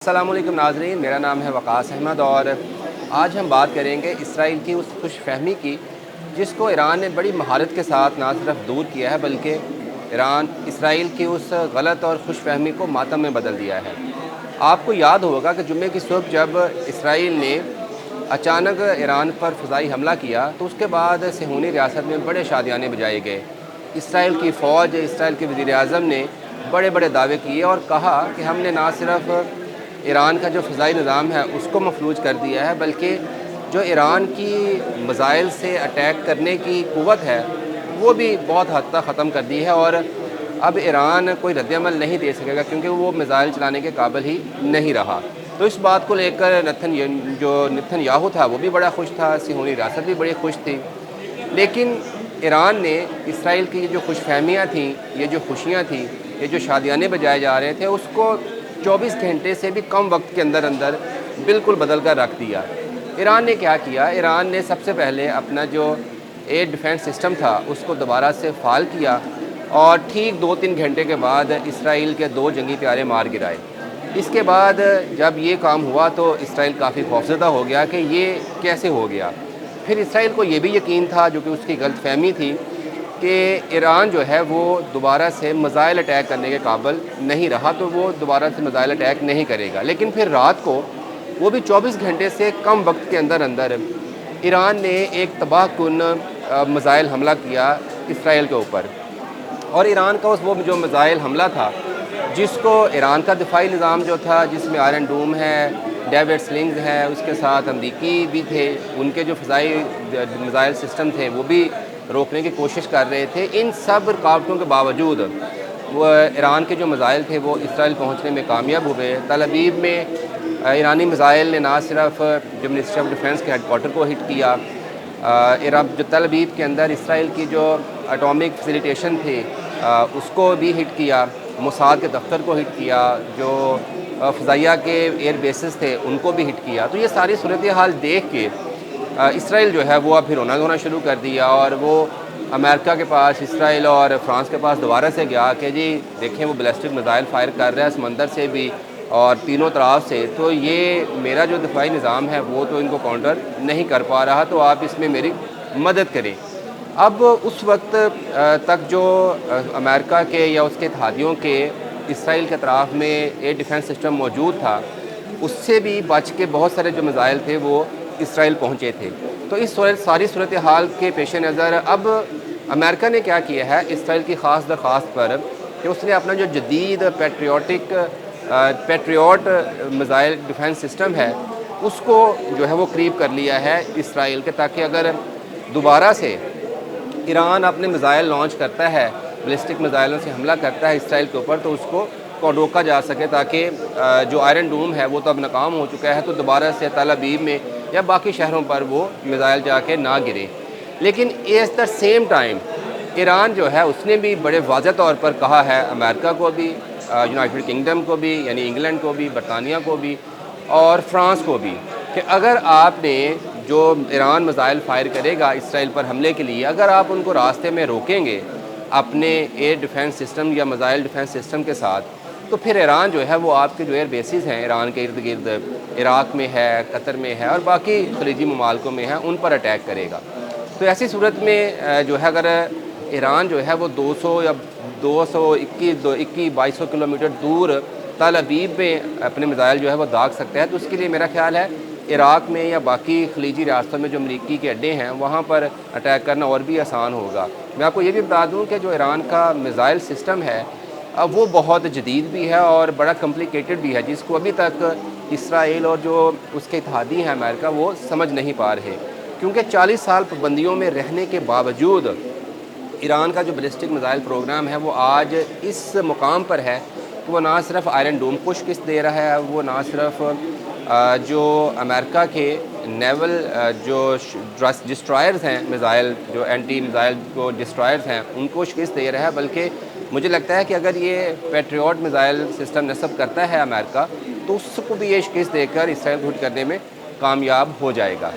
अस्सलाम वालेकुम नाज़रीन, मेरा नाम है वक़ास अहमद और आज हम बात करेंगे इसराइल की उस खुश फहमी की जिसको ईरान ने बड़ी महारत के साथ ना सिर्फ दूर किया है बल्कि ईरान इसराइल की उस गलत और खुश फहमी को मातम में बदल दिया है। आपको याद होगा कि जुम्मे की सुबह जब इसराइल ने अचानक ईरान पर फ़िज़ाई हमला किया तो उसके बाद सेहूनी रियासत में बड़े शादियाने बजाए गए। इसराइल की फ़ौज, इसराइल के वज़ीर आज़म ने बड़े बड़े दावे किए और कहा कि हमने ना सिर्फ ईरान का जो फ़िज़ाई निज़ाम है उसको मफलूज कर दिया है बल्कि जो ईरान की मिसाइल से अटैक करने की क़ुव्वत है वो भी बहुत हद तक ख़त्म कर दी है और अब ईरान कोई रद्द-ए-अमल नहीं दे सकेगा क्योंकि वो मिसाइल चलाने के काबिल ही नहीं रहा। तो इस बात को लेकर नेतन्याहू था वो भी बड़ा खुश था, सेहूनी रियासत भी बड़ी खुश थी। लेकिन ईरान ने इसराइल की जो खुशफहमियाँ थीं, ये जो खुशियाँ थीं, ये जो शादियाने बजाए जा रहे थे उसको 24 घंटे से भी कम वक्त के अंदर अंदर बिल्कुल बदल कर रख दिया। ईरान ने क्या किया? ईरान ने सबसे पहले अपना जो एयर डिफेंस सिस्टम था उसको दोबारा से फ़ाल किया और ठीक 2-3 घंटे के बाद इसराइल के 2 जंगी त्यारे मार गिराए। इसके बाद जब ये काम हुआ तो इसराइल काफ़ी खौफज़दा हो गया कि ये कैसे हो गया। फिर इसराइल को ये भी यकीन था, जो कि उसकी गलतफ़हमी थी, कि ईरान जो है वो दोबारा से मिसाइल अटैक करने के काबिल नहीं रहा तो वो दोबारा से मिसाइल अटैक नहीं करेगा। लेकिन फिर रात को वो भी 24 घंटे से कम वक्त के अंदर अंदर ईरान ने एक तबाहकुन मिसाइल हमला किया इसराइल के ऊपर। और ईरान का वो जो मिसाइल हमला था जिसको ईरान का दिफाई निज़ाम जो था जिसमें आयरन डोम है, डेविड स्लिंग्स है, उसके साथ अमरीकी भी थे, उनके जो फ़िज़ाई मिसाइल सिस्टम थे वो भी रोकने की कोशिश कर रहे थे। इन सब रुकावटों के बावजूद वो ईरान के जो मिसाइल थे वो इसराइल पहुंचने में कामयाब हुए। तल अवीव में ईरानी मिसाइल ने ना सिर्फ जो मिनिस्ट्री ऑफ डिफेंस के हेडक्वार्टर को हिट किया, जो तल अवीव के अंदर इसराइल की जो एटॉमिक फैसिलिटेशन थी उसको भी हिट किया, मोसाद के दफ्तर को हिट किया, जो फ़ज़ाइया के एयर बेसिस थे उनको भी हिट किया। तो ये सारी सूरत हाल देख के इसराइल जो है वो अब फिर रोना धोना शुरू कर दिया और वो अमेरिका के पास, इसराइल और फ्रांस के पास दोबारा से गया कि जी देखें वो बैलिस्टिक मिसाइल फ़ायर कर रहा है समंदर से भी और तीनों तरफ से, तो ये मेरा जो दिफाई निज़ाम है वो तो इनको काउंटर नहीं कर पा रहा, तो आप इसमें मेरी मदद करें। अब उस वक्त तक जो अमेरिका के या उसके इत्तेहादियों के इसराइल के अतराफ़ में एयर डिफेंस सिस्टम मौजूद था, उससे भी बच के बहुत सारे जो मिसाइल थे वो इसराइल पहुँचे थे। तो इस सारी सूरत हाल के पेश नज़र अब अमेरिका ने क्या किया है इसराइल की ख़ास दरख्वास्त पर कि उसने अपना जो जदीद पैट्रियट मिसाइल डिफेंस सिस्टम है उसको जो है वो करीब कर लिया है इसराइल के, ताकि अगर दोबारा से ईरान अपने मिसाइल लॉन्च करता है, बैलिस्टिक मिसाइलों से हमला करता है इसराइल के ऊपर, तो उसको रोका जा सके, ताकि जो आयरन डोम है वो तो अब नाकाम हो चुका है, तो दोबारा से तल अवीव में या बाकी शहरों पर वो मिसाइल जाके ना गिरे। लेकिन at the same time Iran जो है उसने भी बड़े वाज़ेह तौर पर कहा है अमेरिका को भी, यूनाइटेड किंगडम को भी यानी इंग्लैंड को भी, बरतानिया को भी और फ्रांस को भी, कि अगर आपने जो ईरान मिसाइल फ़ायर करेगा इसराइल पर हमले के लिए, अगर आप उनको रास्ते में रोकेंगे अपने एयर डिफेंस सिस्टम या मिसाइल डिफेंस सिस्टम के साथ, तो फिर ईरान जो है वो आपके जो एयर बेसिस हैं ईरान के इर्द गिर्द, इराक़ में है, कतर में है और बाकी खलीजी ममालिकों में है, उन पर अटैक करेगा। तो ऐसी सूरत में जो है अगर ईरान जो है वो 200 या 221-2200 किलोमीटर दूर तल अवीव में अपने मिसाइल जो है वो दाग सकता है, तो उसके लिए मेरा ख्याल है इराक़ में या बाकी खलीजी रियासतों में जो अमरीकी के अड्डे हैं वहाँ पर अटैक करना और भी आसान होगा। मैं आपको ये भी बता दूँ कि जो ईरान का मिसाइल सिस्टम है अब वो बहुत जदीद भी है और बड़ा कॉम्प्लिकेटेड भी है, जिसको अभी तक इसराइल और जो उसके इत्तेहादी हैं अमेरिका वो समझ नहीं पा रहे, क्योंकि 40 साल पाबंदियों में रहने के बावजूद ईरान का जो बैलिस्टिक मिसाइल प्रोग्राम है वो आज इस मुकाम पर है कि वो ना सिर्फ आयरन डोम को शिकस्त दे रहा है, वो ना सिर्फ जो अमेरिका के नेवल जो डिस्ट्रॉयर्स हैं, मिसाइल जो एंटी मिसाइल जो डिस्ट्रॉयर्स हैं उनको शिकस्त दे रहा है, बल्कि मुझे लगता है कि अगर ये पैट्रियट मिसाइल सिस्टम नस्ब करता है अमेरिका, तो उसको भी ये शिकस्त देकर इसराइल को हिट करने में कामयाब हो जाएगा।